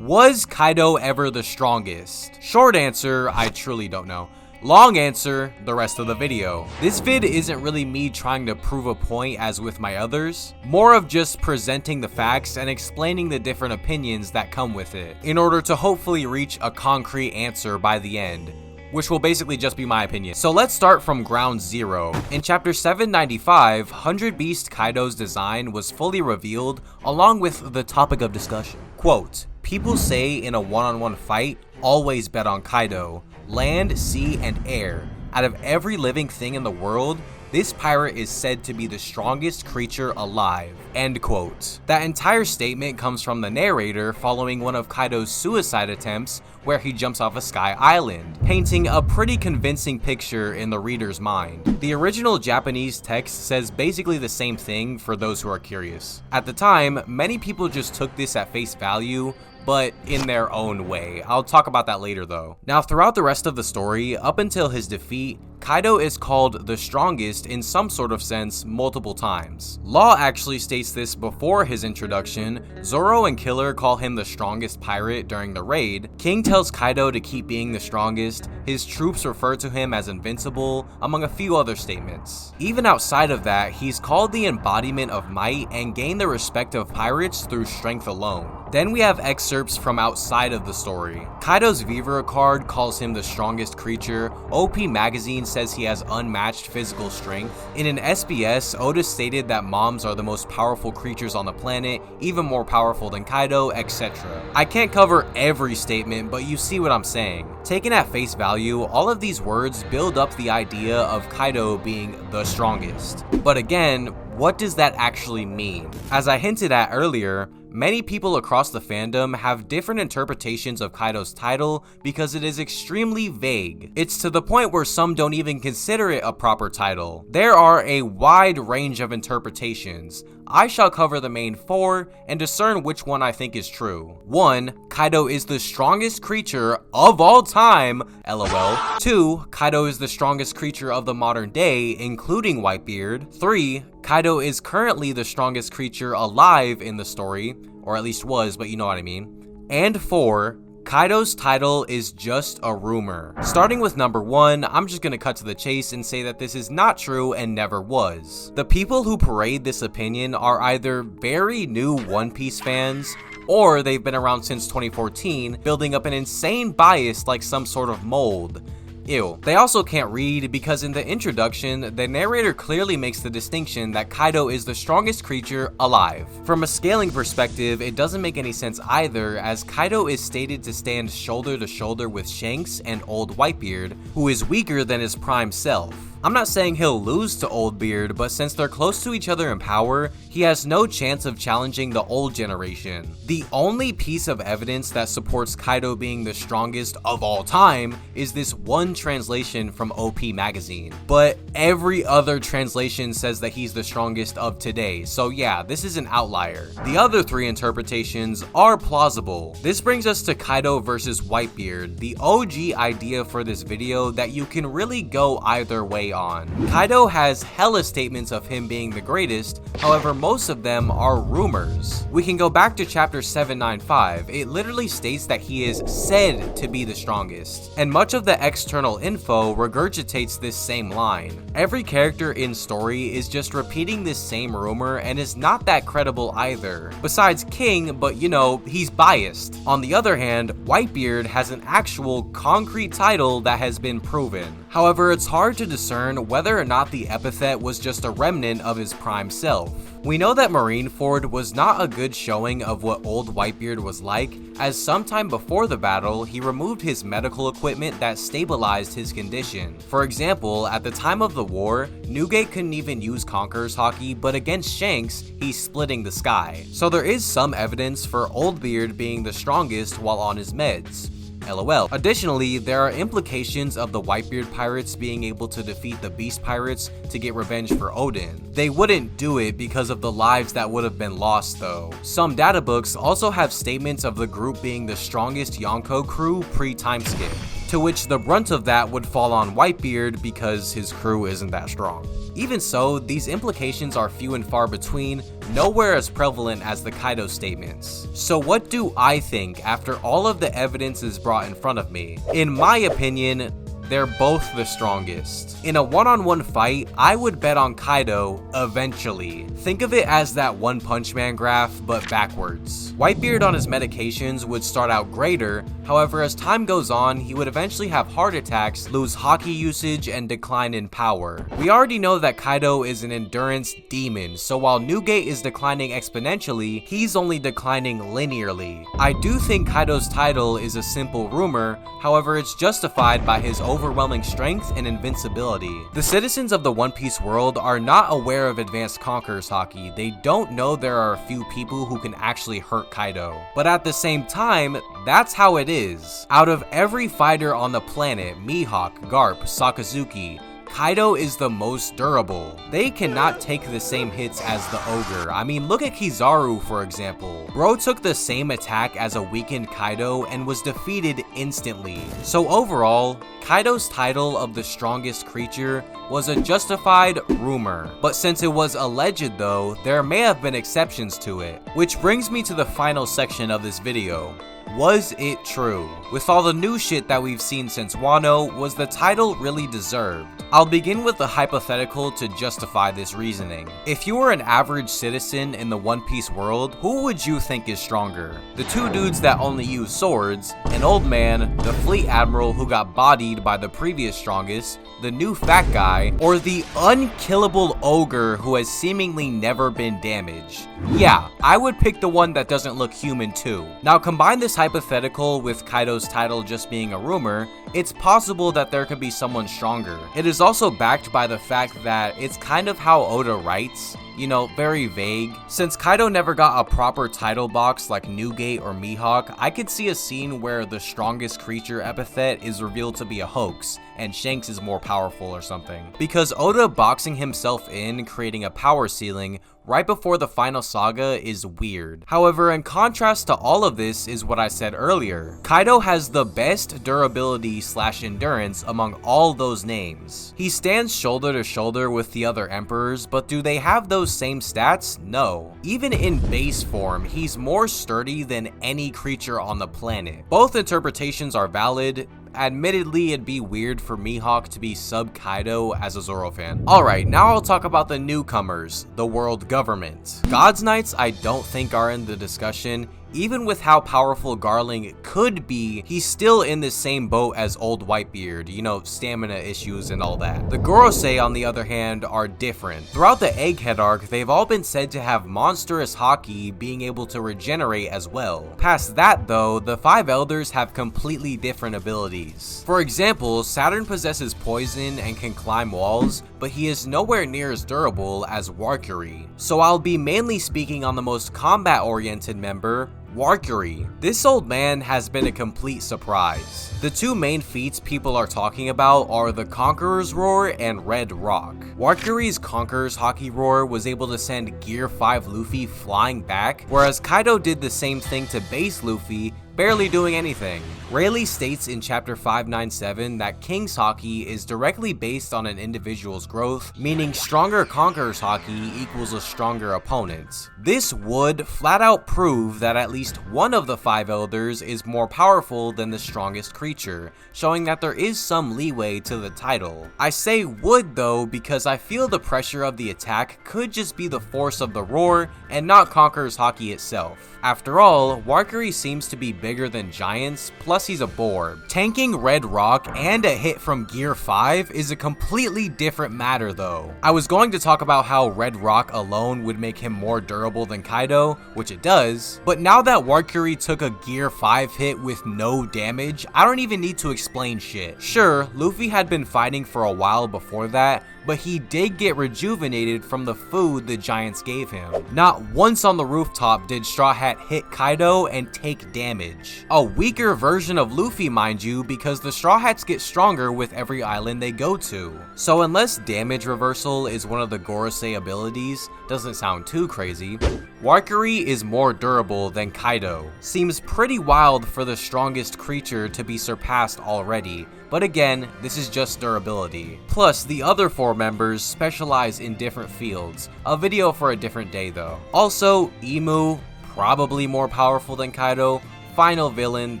Was Kaido ever the strongest? Short answer, I truly don't know. Long answer, the rest of the video. This vid isn't really me trying to prove a point as with my others, more of just presenting the facts and explaining the different opinions that come with it, in order to hopefully reach a concrete answer by the end, which will basically just be my opinion. So let's start from ground zero. In chapter 795, 100 Beast Kaido's design was fully revealed along with the topic of discussion. Quote, people say in a one-on-one fight, always bet on Kaido. Land, sea, and air. Out of every living thing in the world, this pirate is said to be the strongest creature alive. End quote. That entire statement comes from the narrator following one of Kaido's suicide attempts where he jumps off a sky island, painting a pretty convincing picture in the reader's mind. The original Japanese text says basically the same thing for those who are curious. At the time, many people just took this at face value, but in their own way. I'll talk about that later though. Now throughout the rest of the story, up until his defeat, Kaido is called the strongest in some sort of sense multiple times. Law actually states this before his introduction. Zoro and Killer call him the strongest pirate during the raid. King tells Kaido to keep being the strongest. His troops refer to him as invincible, among a few other statements. Even outside of that, he's called the embodiment of might and gained the respect of pirates through strength alone. Then we have excerpts from outside of the story. Kaido's Vivre card calls him the strongest creature. OP Magazine says he has unmatched physical strength. In an SBS, Oda stated that moms are the most powerful creatures on the planet, even more powerful than Kaido, etc. I can't cover every statement, but you see what I'm saying. Taken at face value, all of these words build up the idea of Kaido being the strongest. But again, what does that actually mean? As I hinted at earlier, many people across the fandom have different interpretations of Kaido's title because it is extremely vague. It's to the point where some don't even consider it a proper title. There are a wide range of interpretations. I shall cover the main four and discern which one I think is true. 1. Kaido is the strongest creature of all time, lol. 2. Kaido is the strongest creature of the modern day, including Whitebeard. 3. Kaido is currently the strongest creature alive in the story, or at least was, but you know what I mean. And 4. Kaido's title is just a rumor. Starting with number 1, I'm just gonna cut to the chase and say that this is not true and never was. The people who parade this opinion are either very new One Piece fans, or they've been around since 2014, building up an insane bias like some sort of mold. Ew. They also can't read because in the introduction, the narrator clearly makes the distinction that Kaido is the strongest creature alive. From a scaling perspective, it doesn't make any sense either, as Kaido is stated to stand shoulder to shoulder with Shanks and Old Whitebeard, who is weaker than his prime self. I'm not saying he'll lose to Old Beard, but since they're close to each other in power, he has no chance of challenging the old generation. The only piece of evidence that supports Kaido being the strongest of all time is this one translation from OP Magazine. But every other translation says that he's the strongest of today, so yeah, this is an outlier. The other 3 interpretations are plausible. This brings us to Kaido versus Whitebeard, the OG idea for this video that you can really go either way on. Kaido has hella statements of him being the greatest, however most of them are rumors. We can go back to chapter 795, it literally states that he is said to be the strongest, and much of the external info regurgitates this same line. Every character in story is just repeating this same rumor and is not that credible either, besides King, but you know, he's biased. On the other hand, Whitebeard has an actual concrete title that has been proven. However, it's hard to discern whether or not the epithet was just a remnant of his prime self. We know that Marineford was not a good showing of what Old Whitebeard was like, as sometime before the battle, he removed his medical equipment that stabilized his condition. For example, at the time of the war, Newgate couldn't even use Conqueror's Haki, but against Shanks, he's splitting the sky. So there is some evidence for Old Beard being the strongest while on his meds. LOL. Additionally, there are implications of the Whitebeard pirates being able to defeat the Beast pirates to get revenge for Odin. They wouldn't do it because of the lives that would have been lost though. Some databooks also have statements of the group being the strongest Yonko crew pre-time skip. to which the brunt of that would fall on Whitebeard because his crew isn't that strong. Even so, these implications are few and far between, nowhere as prevalent as the Kaido statements. So what do I think after all of the evidence is brought in front of me? In my opinion, they're both the strongest. In a one-on-one fight, I would bet on Kaido eventually. Think of it as that One Punch Man graph, but backwards. Whitebeard on his medications would start out greater, however as time goes on, he would eventually have heart attacks, lose hockey usage, and decline in power. We already know that Kaido is an endurance demon, so while Newgate is declining exponentially, he's only declining linearly. I do think Kaido's title is a simple rumor, however it's justified by his overwhelming strength and invincibility. The citizens of the One Piece world are not aware of advanced Conqueror's haki. They don't know there are a few people who can actually hurt Kaido. But at the same time, that's how it is. Out of every fighter on the planet, Mihawk, Garp, Sakazuki, Kaido is the most durable. They cannot take the same hits as the Ogre. I mean, look at Kizaru for example. Bro took the same attack as a weakened Kaido and was defeated instantly. So overall, Kaido's title of the strongest creature was a justified rumor. But since it was alleged though, there may have been exceptions to it. Which brings me to the final section of this video. Was it true? With all the new shit that we've seen since Wano, was the title really deserved? I'll begin with a hypothetical to justify this reasoning. If you were an average citizen in the One Piece world, who would you think is stronger? The two dudes that only use swords, an old man, the fleet admiral who got bodied by the previous strongest, the new fat guy, or the unkillable ogre who has seemingly never been damaged? Yeah, I would pick the one that doesn't look human too. Now combine this hypothetical with Kaido's title just being a rumor, it's possible that there could be someone stronger. It is also backed by the fact that it's kind of how Oda writes, you know, very vague. Since Kaido never got a proper title box like Newgate or Mihawk, I could see a scene where the strongest creature epithet is revealed to be a hoax, and Shanks is more powerful or something. Because Oda boxing himself in, creating a power ceiling, right before the final saga is weird. However, in contrast to all of this is what I said earlier. Kaido has the best durability / endurance among all those names. He stands shoulder to shoulder with the other emperors, but do they have those same stats? No. Even in base form, he's more sturdy than any creature on the planet. Both interpretations are valid. Admittedly, it'd be weird for Mihawk to be sub Kaido as a Zoro fan. Alright, now I'll talk about the newcomers, the world government. God's Knights I don't think are in the discussion. Even with how powerful Garling could be, he's still in the same boat as old Whitebeard, you know, stamina issues and all that. The Gorosei, on the other hand, are different. Throughout the Egghead arc, they've all been said to have monstrous haki, being able to regenerate as well. Past that though, the 5 elders have completely different abilities. For example, Saturn possesses poison and can climb walls, but he is nowhere near as durable as Warkuri. So I'll be mainly speaking on the most combat-oriented member, Warkuri. This old man has been a complete surprise. The two main feats people are talking about are the Conqueror's Roar and Red Rock. Warkuri's Conqueror's Haki Roar was able to send Gear 5 Luffy flying back, whereas Kaido did the same thing to base Luffy, barely doing anything. Rayleigh states in chapter 597 that King's Haki is directly based on an individual's growth, meaning stronger Conqueror's Haki equals a stronger opponent. This would flat out prove that at least one of the 5 elders is more powerful than the strongest creature, showing that there is some leeway to the title. I say would though because I feel the pressure of the attack could just be the force of the roar and not Conqueror's Haki itself. After all, Warkuri seems to be bigger than giants, plus he's a boar. Tanking Red Rock and a hit from Gear 5 is a completely different matter though. I was going to talk about how Red Rock alone would make him more durable than Kaido, which it does, but now that Warkuri took a Gear 5 hit with no damage, I don't even need to explain shit. Sure, Luffy had been fighting for a while before that, but he did get rejuvenated from the food the giants gave him. Not once on the rooftop did Straw Hat hit Kaido and take damage. A weaker version of Luffy, mind you, because the Straw Hats get stronger with every island they go to. So unless damage reversal is one of the Gorosei abilities, doesn't sound too crazy, Warkari is more durable than Kaido. Seems pretty wild for the strongest creature to be surpassed already, but again, this is just durability. Plus, the other 4 members specialize in different fields. A video for a different day though. Also, Imu, probably more powerful than Kaido. Final villain,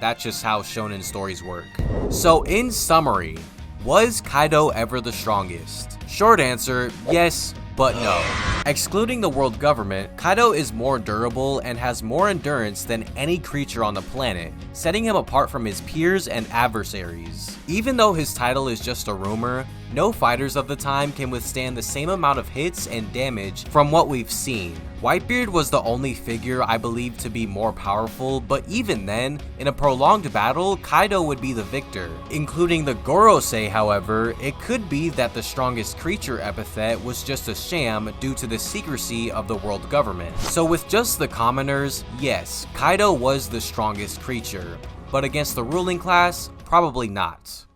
that's just how shonen stories work. So in summary, was Kaido ever the strongest? Short answer, yes, but no. Excluding the world government, Kaido is more durable and has more endurance than any creature on the planet, setting him apart from his peers and adversaries. Even though his title is just a rumor, no fighters of the time can withstand the same amount of hits and damage from what we've seen. Whitebeard was the only figure I believe to be more powerful, but even then, in a prolonged battle, Kaido would be the victor. Including the Gorosei, however, it could be that the strongest creature epithet was just a sham due to the secrecy of the world government. So with just the commoners, yes, Kaido was the strongest creature, but against the ruling class, probably not.